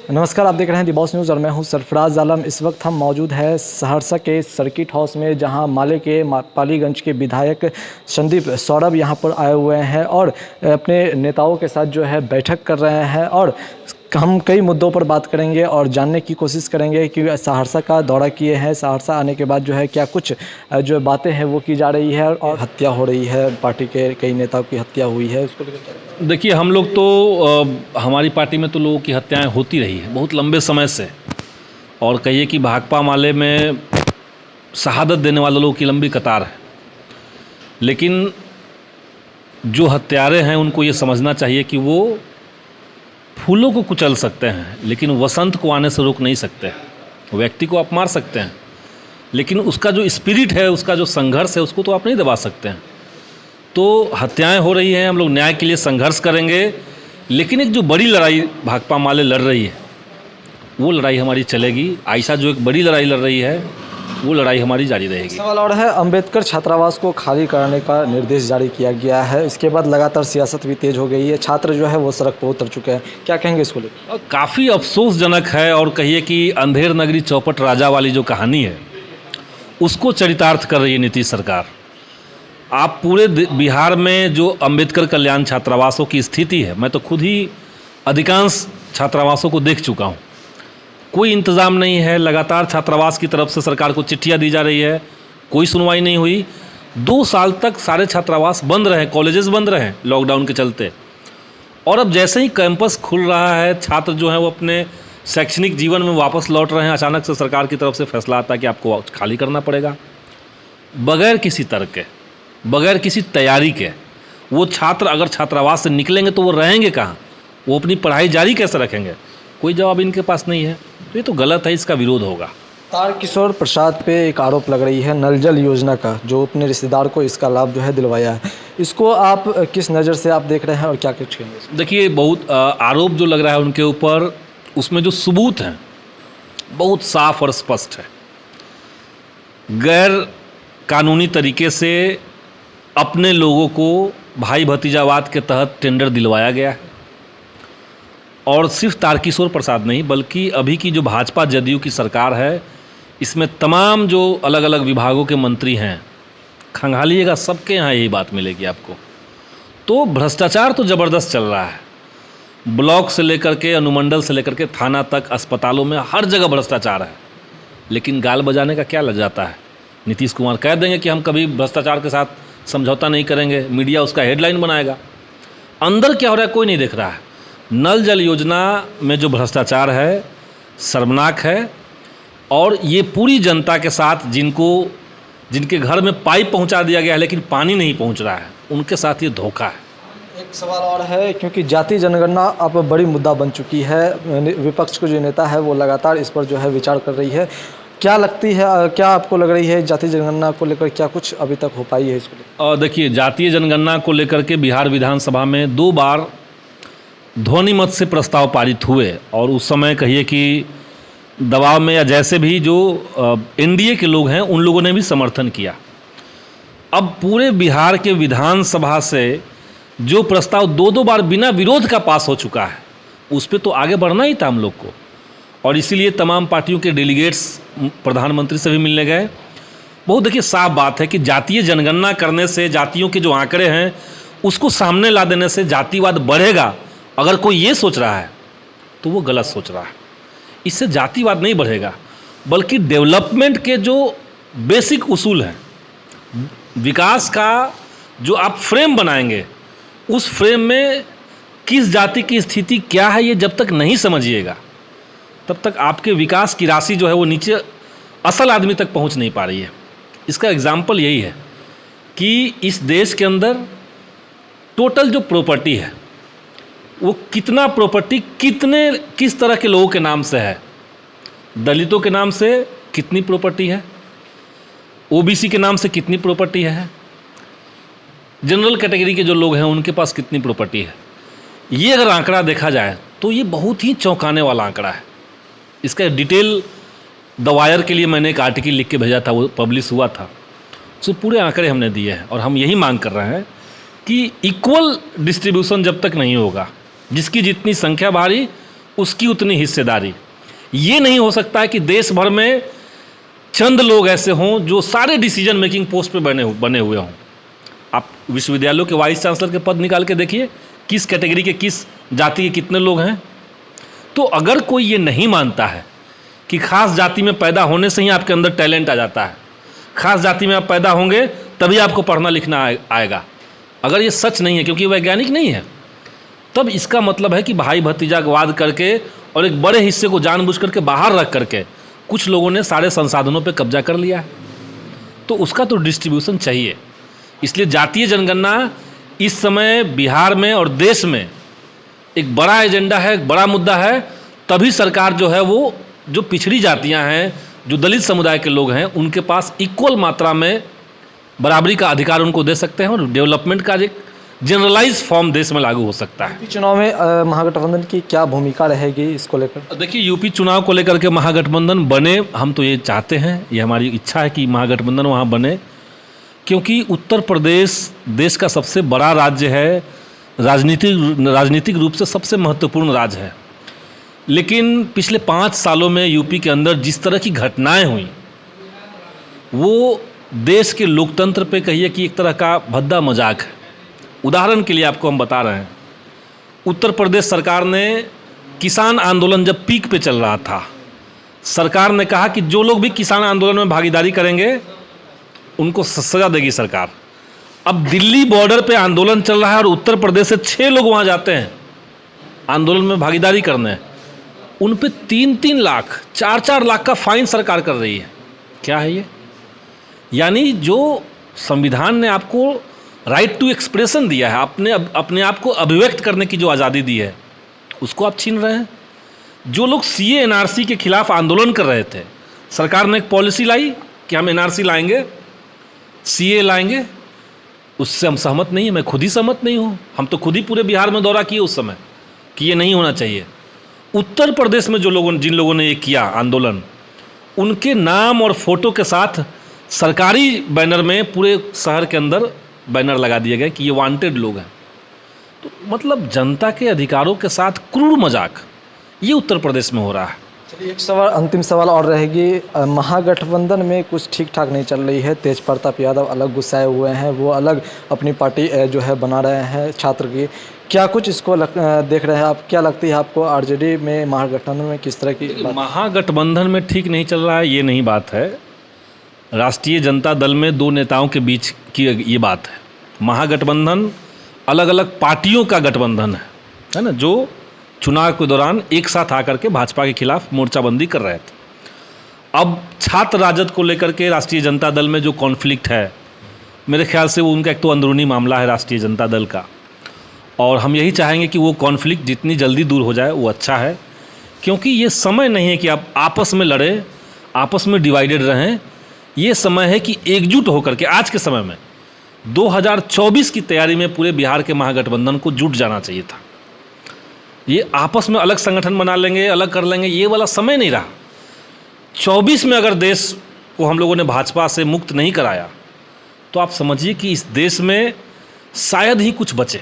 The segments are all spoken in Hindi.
नमस्कार, आप देख रहे हैं दी बॉस न्यूज़ और मैं हूं सरफराज आलम। इस वक्त हम मौजूद हैं सहरसा के सर्किट हाउस में, जहां माले के पालीगंज के विधायक संदीप सौरभ यहां पर आए हुए हैं और अपने नेताओं के साथ जो है बैठक कर रहे हैं। और हम कई मुद्दों पर बात करेंगे और जानने की कोशिश करेंगे कि सहरसा का दौरा किए हैं, सहरसा आने के बाद जो है क्या कुछ जो बातें हैं वो की जा रही है और हत्या हो रही है, पार्टी के कई नेताओं की हत्या हुई है, उसको लेकर। देखिए, हम लोग तो हमारी पार्टी में तो लोगों की हत्याएं होती रही है बहुत लंबे समय से, और कहिए कि भाकपा माले में शहादत देने वाले लोगों की लंबी कतार है। लेकिन जो हत्यारे हैं उनको ये समझना चाहिए कि वो फूलों को कुचल सकते हैं लेकिन वसंत को आने से रोक नहीं सकते। व्यक्ति को आप मार सकते हैं लेकिन उसका जो स्पिरिट है, उसका जो संघर्ष है, उसको तो आप नहीं दबा सकते हैं। तो हत्याएं हो रही हैं, हम लोग न्याय के लिए संघर्ष करेंगे, लेकिन एक जो बड़ी लड़ाई भाकपा माले लड़ रही है वो लड़ाई हमारी चलेगी। आयशा जो एक बड़ी लड़ाई लड़ रही है वो लड़ाई हमारी जारी रहेगी। सवाल और है, अंबेडकर छात्रावास को खाली कराने का निर्देश जारी किया गया है। इसके बाद लगातार सियासत भी तेज हो गई है, छात्र जो है वो सड़क पर उतर चुके हैं, क्या कहेंगे इसको लेकर? काफ़ी अफसोसजनक है, और कहिए कि अंधेर नगरी चौपट राजा वाली जो कहानी है उसको चरितार्थ कर रही है नीतीश सरकार। आप पूरे बिहार में जो अंबेडकर कल्याण छात्रावासों की स्थिति है, मैं तो खुद ही अधिकांश छात्रावासों को देख चुका हूँ। कोई इंतज़ाम नहीं है, लगातार छात्रावास की तरफ से सरकार को चिट्ठियाँ दी जा रही है, कोई सुनवाई नहीं हुई। 2 साल तक सारे छात्रावास बंद रहे, कॉलेजेस बंद रहे लॉकडाउन के चलते। और अब जैसे ही कैंपस खुल रहा है, छात्र जो हैं वो अपने शैक्षणिक जीवन में वापस लौट रहे हैं, अचानक से सरकार की तरफ से फैसला आता है कि आपको खाली करना पड़ेगा, बगैर किसी तर्क के, बगैर किसी तैयारी के। वो छात्र अगर छात्रावास से निकलेंगे तो वो रहेंगे कहाँ, वो अपनी पढ़ाई जारी कैसे रखेंगे? कोई जवाब इनके पास नहीं है। तो ये तो गलत है, इसका विरोध होगा। तारकिशोर प्रसाद पे एक आरोप लग रही है नल जल योजना का, जो अपने रिश्तेदार को इसका लाभ जो है दिलवाया है। इसको आप किस नज़र से आप देख रहे हैं और क्या कुछ कहेंगे? देखिए, बहुत आरोप जो लग रहा है उनके ऊपर, उसमें जो सबूत हैं बहुत साफ और स्पष्ट है। गैर कानूनी तरीके से अपने लोगों को भाई भतीजावाद के तहत टेंडर दिलवाया गया है। और सिर्फ तारकिशोर प्रसाद नहीं, बल्कि अभी की जो भाजपा जदयू की सरकार है, इसमें तमाम जो अलग अलग विभागों के मंत्री हैं, खंगालिएगा सबके यहाँ यही बात मिलेगी आपको। तो भ्रष्टाचार तो ज़बरदस्त चल रहा है, ब्लॉक से लेकर के अनुमंडल से लेकर के थाना तक, अस्पतालों में हर जगह भ्रष्टाचार है। लेकिन गाल बजाने का क्या लग जाता है? नीतीश कुमार कह देंगे कि हम कभी भ्रष्टाचार के साथ समझौता नहीं करेंगे, मीडिया उसका हेडलाइन बनाएगा। अंदर क्या हो रहा है कोई नहीं देख रहा है। नल जल योजना में जो भ्रष्टाचार है शर्मनाक है, और ये पूरी जनता के साथ जिनके घर में पाइप पहुंचा दिया गया है लेकिन पानी नहीं पहुंच रहा है, उनके साथ ये धोखा है। एक सवाल और है, क्योंकि जाति जनगणना अब बड़ी मुद्दा बन चुकी है, विपक्ष को जो नेता है वो लगातार इस पर जो है विचार कर रही है। क्या लगती है, क्या आपको लग रही है जातीय जनगणना को लेकर क्या कुछ अभी तक हो पाई है इसको? देखिए, जातीय जनगणना को लेकर के बिहार विधानसभा में 2 बार ध्वनि मत से प्रस्ताव पारित हुए, और उस समय कहिए कि दबाव में या जैसे भी जो एनडीए के लोग हैं उन लोगों ने भी समर्थन किया। अब पूरे बिहार के विधानसभा से जो प्रस्ताव 2 बार बिना विरोध का पास हो चुका है, उस पर तो आगे बढ़ना ही था हम लोग को। और इसीलिए तमाम पार्टियों के डेलीगेट्स प्रधानमंत्री से भी मिलने गए। बहुत देखिए साफ बात है कि जातीय जनगणना करने से, जातियों के जो आंकड़े हैं उसको सामने ला देने से जातिवाद बढ़ेगा। अगर कोई ये सोच रहा है तो वो गलत सोच रहा है। इससे जातिवाद नहीं बढ़ेगा, बल्कि डेवलपमेंट के जो बेसिक उसूल हैं, विकास का जो आप फ्रेम बनाएंगे, उस फ्रेम में किस जाति की स्थिति क्या है ये जब तक नहीं समझिएगा, तब तक आपके विकास की राशि जो है वो नीचे असल आदमी तक पहुंच नहीं पा रही है। इसका एग्जाम्पल यही है कि इस देश के अंदर टोटल जो प्रॉपर्टी है वो कितना प्रॉपर्टी किस तरह के लोगों के नाम से है। दलितों के नाम से कितनी प्रॉपर्टी है, ओबीसी के नाम से कितनी प्रॉपर्टी है, जनरल कैटेगरी के जो लोग हैं उनके पास कितनी प्रॉपर्टी है। ये अगर आंकड़ा देखा जाए तो ये बहुत ही चौंकाने वाला आंकड़ा है। इसका डिटेल द वायर के लिए मैंने एक आर्टिकल लिख के भेजा था, वो पब्लिश हुआ था, उसमें पूरे आंकड़े हमने दिए हैं। और हम यही मांग कर रहे हैं कि इक्वल डिस्ट्रीब्यूशन जब तक नहीं होगा, जिसकी जितनी संख्या भारी उसकी उतनी हिस्सेदारी। ये नहीं हो सकता है कि देश भर में चंद लोग ऐसे हों जो सारे डिसीजन मेकिंग पोस्ट पे बने हुए हों। आप विश्वविद्यालयों के वाइस चांसलर के पद निकाल के देखिए, किस कैटेगरी के, किस जाति के कितने लोग हैं। तो अगर कोई ये नहीं मानता है कि खास जाति में पैदा होने से ही आपके अंदर टैलेंट आ जाता है, खास जाति में आप पैदा होंगे तभी आपको पढ़ना लिखना आएगा, अगर ये सच नहीं है, क्योंकि वैज्ञानिक नहीं है, तब इसका मतलब है कि भाई भतीजावाद करके और एक बड़े हिस्से को जानबूझ करके बाहर रख करके कुछ लोगों ने सारे संसाधनों पे कब्जा कर लिया है। तो उसका तो डिस्ट्रीब्यूशन चाहिए। इसलिए जातीय जनगणना इस समय बिहार में और देश में एक बड़ा एजेंडा है, एक बड़ा मुद्दा है। तभी सरकार जो है वो जो पिछड़ी जातियां हैं, जो दलित समुदाय के लोग हैं, उनके पास इक्वल मात्रा में बराबरी का अधिकार उनको दे सकते हैं और डेवलपमेंट का एक जनरलाइज फॉर्म देश में लागू हो सकता है। यूपी चुनाव में महागठबंधन की क्या भूमिका रहेगी इसको लेकर? देखिए, यूपी चुनाव को लेकर के महागठबंधन बने, हम तो ये चाहते हैं, ये हमारी इच्छा है कि महागठबंधन वहाँ बने, क्योंकि उत्तर प्रदेश देश का सबसे बड़ा राज्य है, राजनीतिक रूप से सबसे महत्वपूर्ण राज्य है। लेकिन पिछले 5 सालों में यूपी के अंदर जिस तरह की घटनाएं हुई, वो देश के लोकतंत्र पे कहिए कि एक तरह का भद्दा मजाक है। उदाहरण के लिए आपको हम बता रहे हैं, उत्तर प्रदेश सरकार ने किसान आंदोलन जब पीक पे चल रहा था, सरकार ने कहा कि जो लोग भी किसान आंदोलन में भागीदारी करेंगे उनको सजा देगी सरकार। अब दिल्ली बॉर्डर पे आंदोलन चल रहा है और उत्तर प्रदेश से 6 लोग वहाँ जाते हैं आंदोलन में भागीदारी करने, उन पे 3-3 लाख 4-4 लाख का फाइन सरकार कर रही है। क्या है ये? यानी जो संविधान ने आपको राइट टू एक्सप्रेशन दिया है, अपने आप को अभिव्यक्त करने की जो आज़ादी दी है, उसको आप छीन रहे हैं। जो लोग CA NRC के खिलाफ आंदोलन कर रहे थे, सरकार ने एक पॉलिसी लाई कि हम NRC लाएंगे, CA लाएंगे, उससे हम सहमत नहीं हैं। मैं खुद ही सहमत नहीं हूँ। हम तो खुद ही पूरे बिहार में दौरा किए उस समय कि ये नहीं होना चाहिए। उत्तर प्रदेश में जिन लोगों ने ये किया आंदोलन, उनके नाम और फोटो के साथ सरकारी बैनर में पूरे शहर के अंदर बैनर लगा दिए गए कि ये वांटेड लोग हैं। तो मतलब जनता के अधिकारों के साथ क्रूर मजाक ये उत्तर प्रदेश में हो रहा है। चलिए, एक सवाल, अंतिम सवाल और रहेगी। महागठबंधन में कुछ ठीक ठाक नहीं चल रही है। तेज प्रताप यादव अलग गुस्साए हुए हैं, वो अलग अपनी पार्टी जो है बना रहे हैं छात्र की। क्या कुछ इसको देख रहे हैं आप? क्या लगती है आपको RJD में महागठबंधन में किस तरह की महागठबंधन में ठीक नहीं चल रहा है ये नहीं बात है। राष्ट्रीय जनता दल में 2 नेताओं के बीच की ये बात है। महागठबंधन अलग अलग पार्टियों का गठबंधन है ना, जो चुनाव के दौरान एक साथ आकर के भाजपा के खिलाफ मोर्चाबंदी कर रहे थे। अब छात्र राजद को लेकर के राष्ट्रीय जनता दल में जो कॉन्फ्लिक्ट है, मेरे ख्याल से वो उनका एक तो अंदरूनी मामला है राष्ट्रीय जनता दल का, और हम यही चाहेंगे कि वो कॉन्फ्लिक्ट जितनी जल्दी दूर हो जाए वो अच्छा है, क्योंकि ये समय नहीं है कि आप आपस में लड़ें, आपस में डिवाइडेड रहें। ये समय है कि एकजुट होकर के आज के समय में 2024 की तैयारी में पूरे बिहार के महागठबंधन को जुट जाना चाहिए था। ये आपस में अलग संगठन बना लेंगे, अलग कर लेंगे, ये वाला समय नहीं रहा। 24 में अगर देश को हम लोगों ने भाजपा से मुक्त नहीं कराया तो आप समझिए कि इस देश में शायद ही कुछ बचे।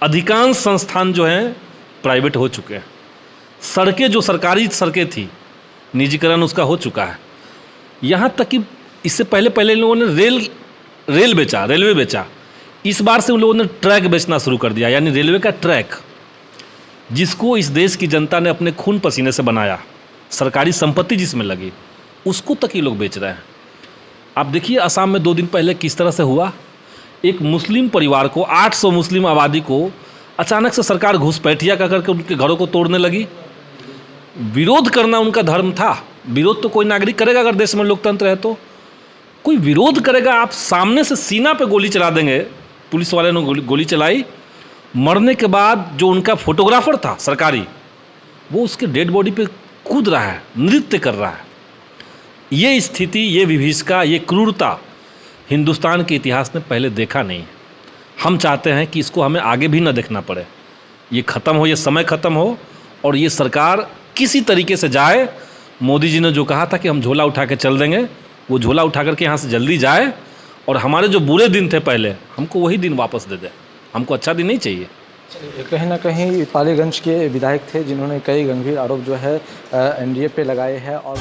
अधिकांश संस्थान जो हैं प्राइवेट हो चुके हैं। सड़कें जो सरकारी सड़कें थी, निजीकरण उसका हो चुका है। यहाँ तक कि इससे पहले इन लोगों ने रेलवे बेचा। इस बार से उन लोगों ने ट्रैक बेचना शुरू कर दिया, यानी रेलवे का ट्रैक, जिसको इस देश की जनता ने अपने खून पसीने से बनाया, सरकारी संपत्ति जिसमें लगी, उसको तक ये लोग बेच रहे हैं। आप देखिए असम में 2 दिन पहले किस तरह से हुआ। एक मुस्लिम परिवार को, 800 मुस्लिम आबादी को अचानक से सरकार घुसपैठिया कर करके उनके घरों को तोड़ने लगी। विरोध करना उनका धर्म था। विरोध तो कोई नागरिक करेगा अगर देश में लोकतंत्र है तो। कोई विरोध करेगा, आप सामने से सीना पे गोली चला देंगे। पुलिस वाले ने गोली चलाई, मरने के बाद जो उनका फोटोग्राफर था सरकारी, वो उसके डेड बॉडी पे कूद रहा है, नृत्य कर रहा है। ये स्थिति, ये विभीषिका, ये क्रूरता हिंदुस्तान के इतिहास में पहले देखा नहीं है। हम चाहते हैं कि इसको हमें आगे भी न देखना पड़े, ये ख़त्म हो, ये समय ख़त्म हो और ये सरकार किसी तरीके से जाए। मोदी जी ने जो कहा था कि हम झोला उठा के चल देंगे, वो झोला उठा करके यहाँ से जल्दी जाए और हमारे जो बुरे दिन थे पहले, हमको वही दिन वापस दे दे। हमको अच्छा दिन नहीं चाहिए। चलिए, कहीं न कहीं पालीगंज के विधायक थे जिन्होंने कई गंभीर आरोप जो है एनडीए पे लगाए हैं और